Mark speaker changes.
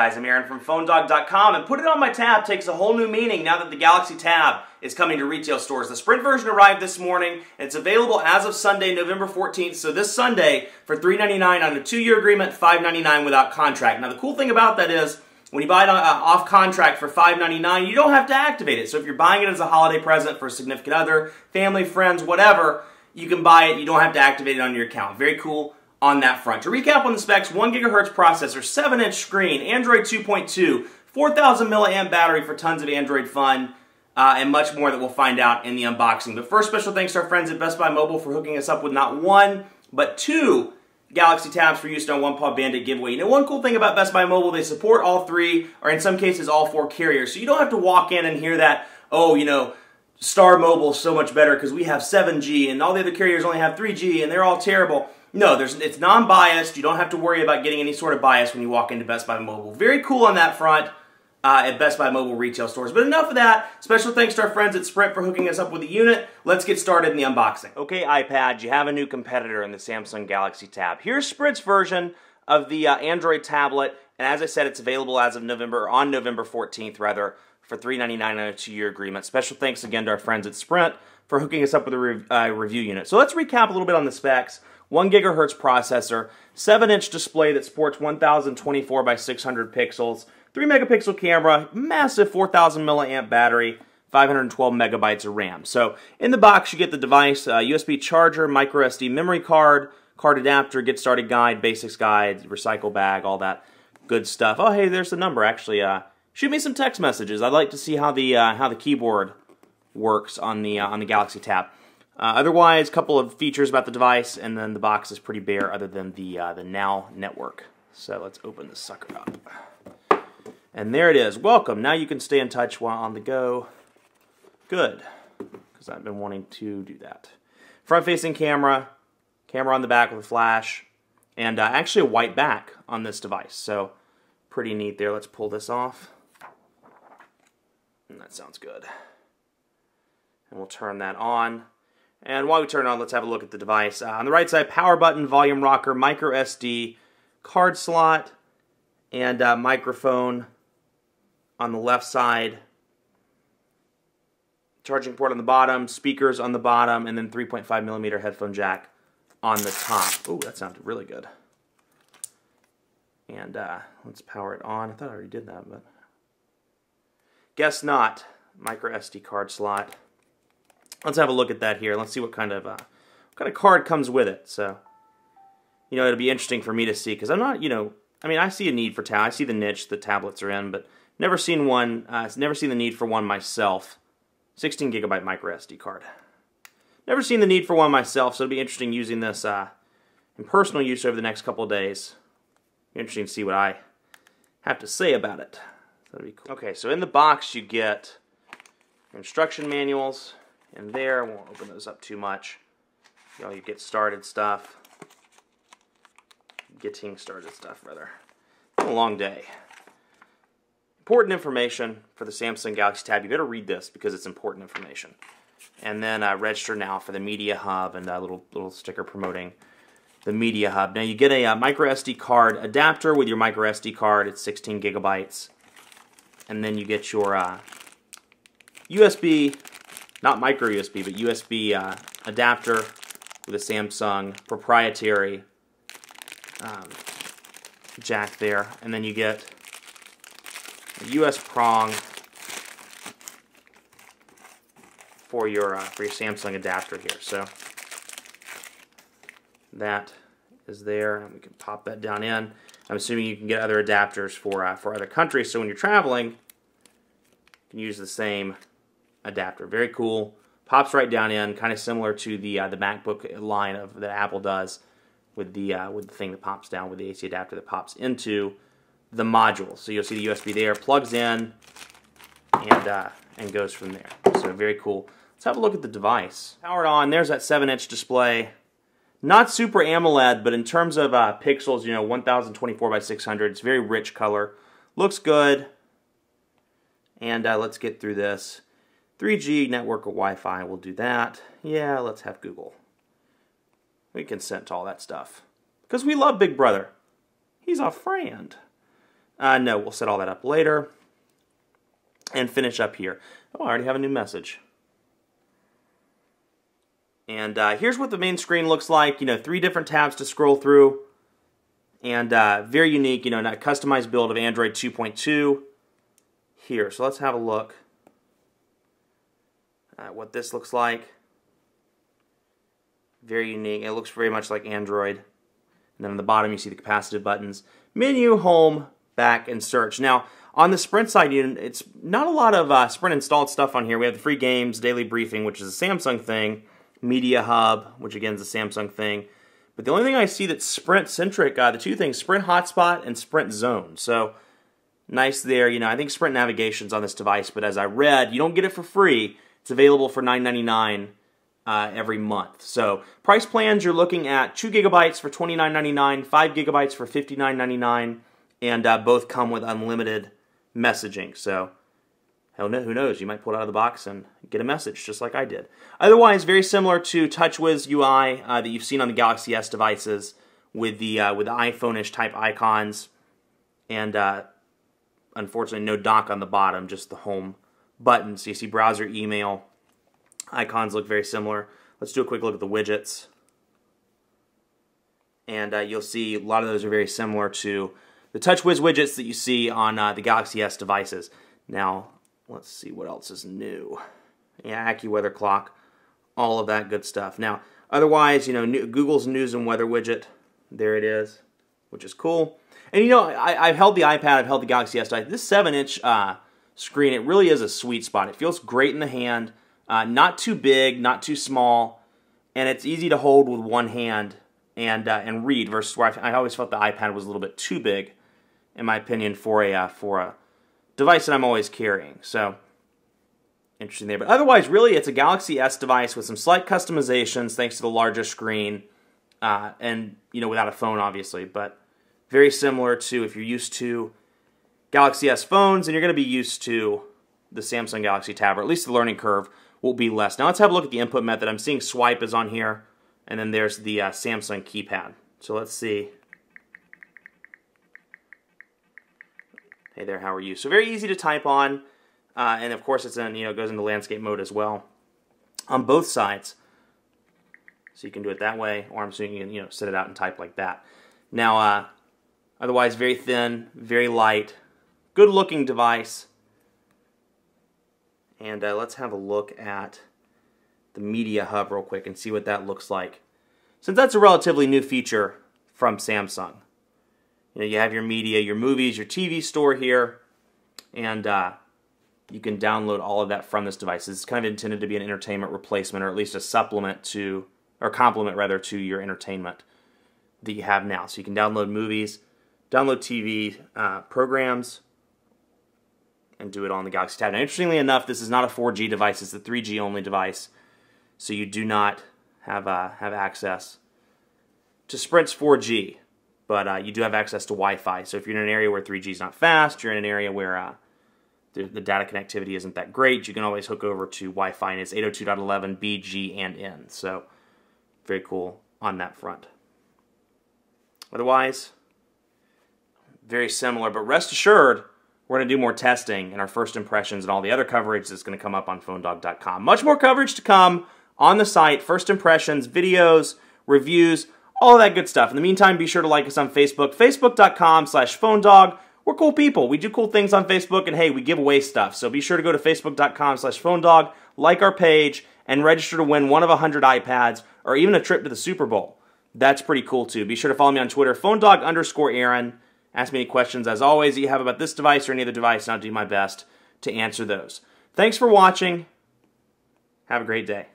Speaker 1: guys? I'm Aaron from PhoneDog.com, and put it on my tab takes a whole new meaning now that the Galaxy Tab is coming to retail stores. The Sprint version arrived this morning, and it's available as of Sunday, November 14th, so this Sunday for $3.99 on a 2-year agreement, $5.99 without contract. Now the cool thing about that is, when you buy it off contract for $5.99, you don't have to activate it. So if you're buying it as a holiday present for a significant other, family, friends, whatever, you can buy it. You don't have to activate it on your account. Very cool on that front. To recap on the specs, 1 GHz processor, 7-inch screen, Android 2.2, 4,000 milliamp battery for tons of Android fun, and much more that we'll find out in the unboxing. But first, special thanks to our friends at Best Buy Mobile for hooking us up with not 1, but 2 Galaxy Tabs for use on One Paw Bandit giveaway. You know, one cool thing about Best Buy Mobile, they support all 3, or in some cases all 4 carriers. So you don't have to walk in and hear that, oh, you know, Star Mobile is so much better because we have 7G and all the other carriers only have 3G and they're all terrible. No, it's non-biased. You don't have to worry about getting any sort of bias when you walk into Best Buy Mobile. Very cool on that front at Best Buy Mobile retail stores. But enough of that. Special thanks to our friends at Sprint for hooking us up with the unit. Let's get started in the unboxing. Okay, iPad, you have a new competitor in the Samsung Galaxy Tab. Here's Sprint's version of the Android tablet. And as I said, it's available as of November 14th, rather, for $3.99 on a 2-year agreement. Special thanks again to our friends at Sprint for hooking us up with a review unit. So let's recap a little bit on the specs. 1 GHz processor, 7-inch display that sports 1024 by 600 pixels, 3 megapixel camera, massive 4,000 milliamp battery, 512 megabytes of RAM. So in the box you get the device, USB charger, micro SD memory card, card adapter, get started guide, basics guide, recycle bag, all that good stuff. Oh hey, there's the number actually. Shoot me some text messages. I'd like to see how the keyboard works on the Galaxy Tab. Otherwise, a couple of features about the device, and then the box is pretty bare other than the Now network. So let's open this sucker up. And there it is. Welcome. Now you can stay in touch while on the go. Good, because I've been wanting to do that. Front-facing camera, camera on the back with a flash, and actually a white back on this device. So pretty neat there. Let's pull this off. And that sounds good. And we'll turn that on. And while we turn it on, let's have a look at the device. On the right side, power button, volume rocker, micro SD, card slot, and microphone on the left side. Charging port on the bottom, speakers on the bottom, and then 3.5mm headphone jack on the top. Ooh, that sounded really good. And let's power it on. I thought I already did that, but guess not. Micro SD card slot. Let's have a look at that here. Let's see what kind of card comes with it. So, you know, it'll be interesting for me to see because I'm not, you know, I mean, I see a need for I see the niche that tablets are in, but never seen one. Never seen the need for one myself. 16 gigabyte micro SD card. Never seen the need for one myself, so it'll be interesting using this in personal use over the next couple of days. Interesting to see what I have to say about it. That'll be cool. Okay, so in the box you get instruction manuals. In there, I won't open those up too much. You know, you get started stuff. Getting started stuff, rather. It's been a long day. Important information for the Samsung Galaxy Tab. You better read this because it's important information. And then register now for the Media Hub and a little sticker promoting the Media Hub. Now you get a micro SD card adapter with your micro SD card. It's 16 gigabytes. And then you get your USB, not micro USB, but USB adapter with a Samsung proprietary jack there. And then you get a US prong for your Samsung adapter here. So that is there, and we can pop that down in. I'm assuming you can get other adapters for other countries, so when you're traveling, you can use the same adapter. Very cool. Pops right down in, kind of similar to the MacBook line that Apple does with the thing that pops down with the AC adapter that pops into the module. So you'll see the USB there, plugs in, and goes from there. So very cool. Let's have a look at the device. Powered on, there's that 7-inch display. Not super AMOLED, but in terms of pixels, you know, 1024 by 600. It's very rich color. Looks good. And let's get through this. 3G network or Wi-Fi, we'll do that. Yeah, let's have Google. We consent to all that stuff. Because we love Big Brother. He's our friend. No, we'll set all that up later. And finish up here. Oh, I already have a new message. And here's what the main screen looks like. 3 different tabs to scroll through. And very unique, not customized build of Android 2.2 here. So let's have a look at what this looks like. Very unique. It looks very much like Android. And then on the bottom you see the capacitive buttons. Menu, home, back, and search. Now, on the Sprint side, it's not a lot of Sprint installed stuff on here. We have the free games, daily briefing, which is a Samsung thing, Media Hub, which again is a Samsung thing. But the only thing I see that's Sprint-centric, the 2 things, Sprint Hotspot and Sprint Zone. So, nice there. I think Sprint Navigation's on this device, but as I read, you don't get it for free. It's available for $9.99 every month. So, price plans, you're looking at 2 gigabytes for $29.99, 5 gigabytes for $59.99, and both come with unlimited messaging. So, who knows? You might pull it out of the box and get a message, just like I did. Otherwise, very similar to TouchWiz UI that you've seen on the Galaxy S devices with the iPhone-ish type icons, and unfortunately no dock on the bottom, just the home button. So you see browser, email, icons look very similar. Let's do a quick look at the widgets, and you'll see a lot of those are very similar to the TouchWiz widgets that you see on the Galaxy S devices. Now, let's see what else is new. Yeah, AccuWeather clock, all of that good stuff. Now, otherwise, Google's News and Weather widget, there it is, which is cool. And I've held the iPad, I've held the Galaxy S. This 7-inch screen, it really is a sweet spot. It feels great in the hand, not too big, not too small, and it's easy to hold with one hand and read. Versus where I always felt the iPad was a little bit too big, in my opinion, for a device that I'm always carrying. So, interesting there. But otherwise, really, it's a Galaxy S device with some slight customizations thanks to the larger screen and, without a phone, obviously. But very similar to if you're used to Galaxy S phones and you're going to be used to the Samsung Galaxy Tab, or at least the learning curve will be less. Now, let's have a look at the input method. I'm seeing swipe is on here, and then there's the Samsung keypad. So let's see. Hey there, how are you? So very easy to type on, and of course it's in, goes into landscape mode as well on both sides. So you can do it that way, or I'm assuming you can, set it out and type like that. Now, otherwise very thin, very light, good looking device. And let's have a look at the Media Hub real quick and see what that looks like. Since that's a relatively new feature from Samsung. You have your media, your movies, your TV store here, and you can download all of that from this device. It's kind of intended to be an entertainment replacement, or at least a supplement to, or complement rather, to your entertainment that you have now. So you can download movies, download TV programs, and do it on the Galaxy Tab. Now, interestingly enough, this is not a 4G device, it's a 3G only device, so you do not have access to Sprint's 4G. But you do have access to Wi-Fi. So if you're in an area where 3G is not fast, you're in an area where the data connectivity isn't that great, you can always hook over to Wi-Fi, and it's 802.11b, G, and N. So very cool on that front. Otherwise, very similar, but rest assured, we're going to do more testing and our first impressions and all the other coverage that's going to come up on PhoneDog.com. Much more coverage to come on the site, first impressions, videos, reviews, all that good stuff. In the meantime, be sure to like us on Facebook, facebook.com/PhoneDog. We're cool people. We do cool things on Facebook, and hey, we give away stuff. So be sure to go to facebook.com/PhoneDog, like our page, and register to win one of 100 iPads or even a trip to the Super Bowl. That's pretty cool too. Be sure to follow me on Twitter, PhoneDog_Aaron. Ask me any questions, as always, that you have about this device or any other device, and I'll do my best to answer those. Thanks for watching. Have a great day.